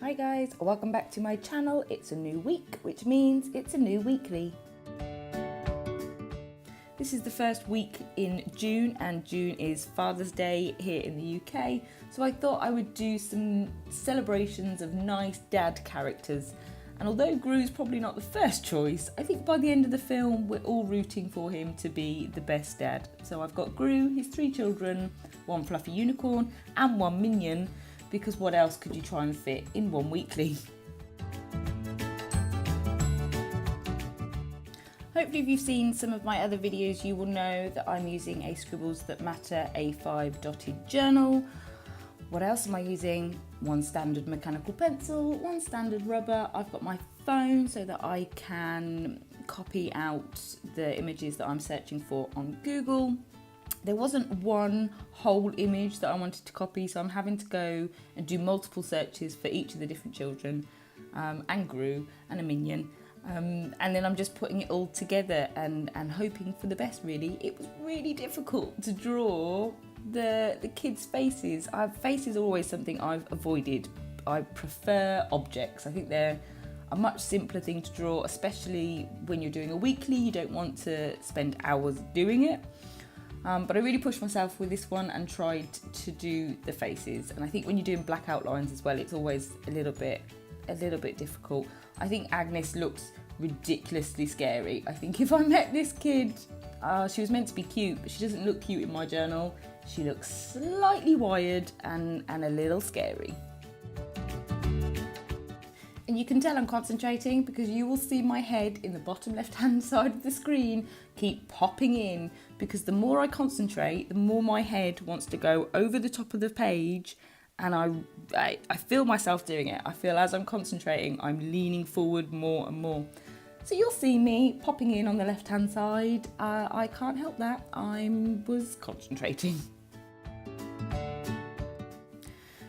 Hi guys, welcome back to my channel. It's a new week, which means it's a new weekly. This is the first week in June, and June is Father's Day here in the UK, so I thought I would do some celebrations of nice dad characters. And although Gru's probably not the first choice, I think by the end of the film we're all rooting for him to be the best dad. So I've got Gru, his 3 children, 1 fluffy unicorn and 1 minion, because what else could you try and fit in one weekly? Hopefully if you've seen some of my other videos you will know that I'm using a Scribbles That Matter A5 dotted journal. What else am I using? 1 standard mechanical pencil, 1 standard rubber. I've got my phone so that I can copy out the images that I'm searching for on Google. There wasn't one whole image that I wanted to copy, so I'm having to go and do multiple searches for each of the different children, and Gru and a minion. And then I'm just putting it all together and hoping for the best, really. It was really difficult to draw the kids' faces. Faces are always something I've avoided. I prefer objects. I think they're a much simpler thing to draw, especially when you're doing a weekly. You don't want to spend hours doing it. But I really pushed myself with this one and tried to do the faces. And I think when you're doing black outlines as well, it's always a little bit difficult. I think Agnes looks ridiculously scary. I think if I met this kid, she was meant to be cute, but she doesn't look cute in my journal. She looks slightly wired and a little scary. And you can tell I'm concentrating because you will see my head in the bottom left-hand side of the screen keep popping in, because the more I concentrate, the more my head wants to go over the top of the page, and I feel myself doing it. I feel as I'm concentrating, I'm leaning forward more and more. So you'll see me popping in on the left-hand side. I can't help that. I was concentrating.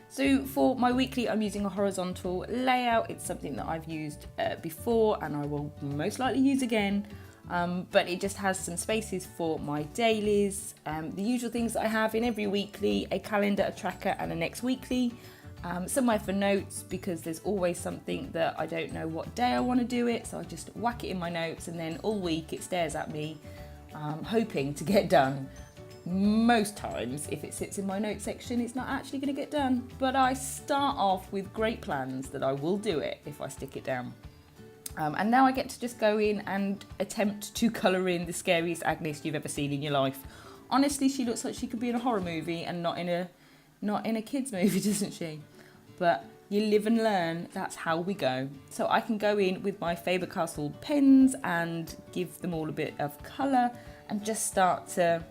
So for my weekly, I'm using a horizontal layout. It's something that I've used before and I will most likely use again. But it just has some spaces for my dailies, the usual things that I have in every weekly: a calendar, a tracker and a next weekly. Somewhere for notes, because there's always something that I don't know what day I want to do it, so I just whack it in my notes and then all week it stares at me, hoping to get done. Most times, if it sits in my notes section, it's not actually going to get done, but I start off with great plans that I will do it if I stick it down. And now I get to just go in and attempt to colour in the scariest Agnes you've ever seen in your life. Honestly, she looks like she could be in a horror movie and not in a kids movie, doesn't she? But you live and learn, that's how we go. So I can go in with my Faber Castell pens and give them all a bit of colour and just start to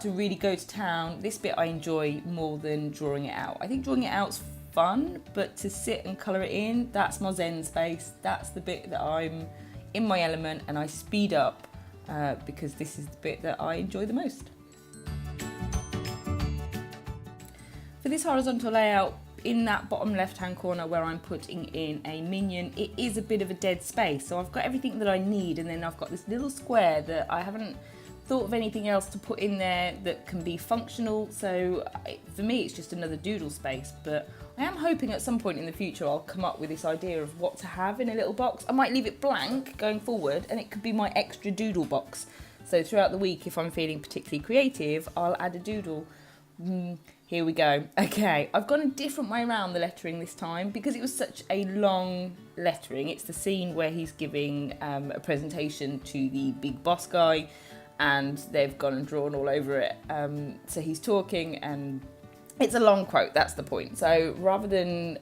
really go to town. This bit I enjoy more than drawing it out. I think drawing it out's fun, but to sit and colour it in, that's my zen space. That's the bit that I'm in my element and I speed up because this is the bit that I enjoy the most. For this horizontal layout, in that bottom left hand corner where I'm putting in a minion, it is a bit of a dead space. So I've got everything that I need, and then I've got this little square that I haven't thought of anything else to put in there that can be functional. So for me it's just another doodle space, but I am hoping at some point in the future I'll come up with this idea of what to have in a little box. I might leave it blank going forward and it could be my extra doodle box. So throughout the week, if I'm feeling particularly creative, I'll add a doodle. Here we go. Okay, I've gone a different way around the lettering this time because it was such a long lettering. It's the scene where he's giving a presentation to the big boss guy, and they've gone and drawn all over it. So he's talking and it's a long quote, that's the point. So rather than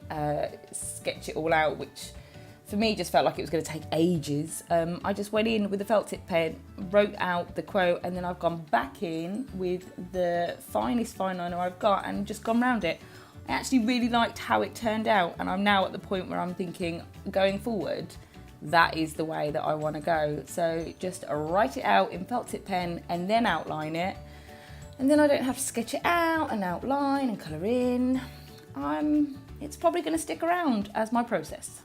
sketch it all out, which for me just felt like it was going to take ages, I just went in with a felt tip pen, wrote out the quote, and then I've gone back in with the finest fine liner I've got and just gone round it. I actually really liked how it turned out, and I'm now at the point where I'm thinking, going forward, that is the way that I want to go. So just write it out in felt tip pen and then outline it, and then I don't have to sketch it out and outline and colour in. It's probably going to stick around as my process.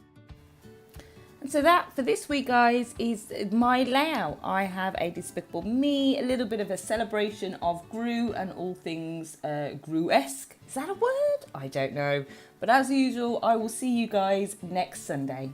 So that for this week, guys, is my layout. I have a Despicable Me, a little bit of a celebration of Gru and all things Gru-esque. Is that a word? I don't know. But as usual, I will see you guys next Sunday.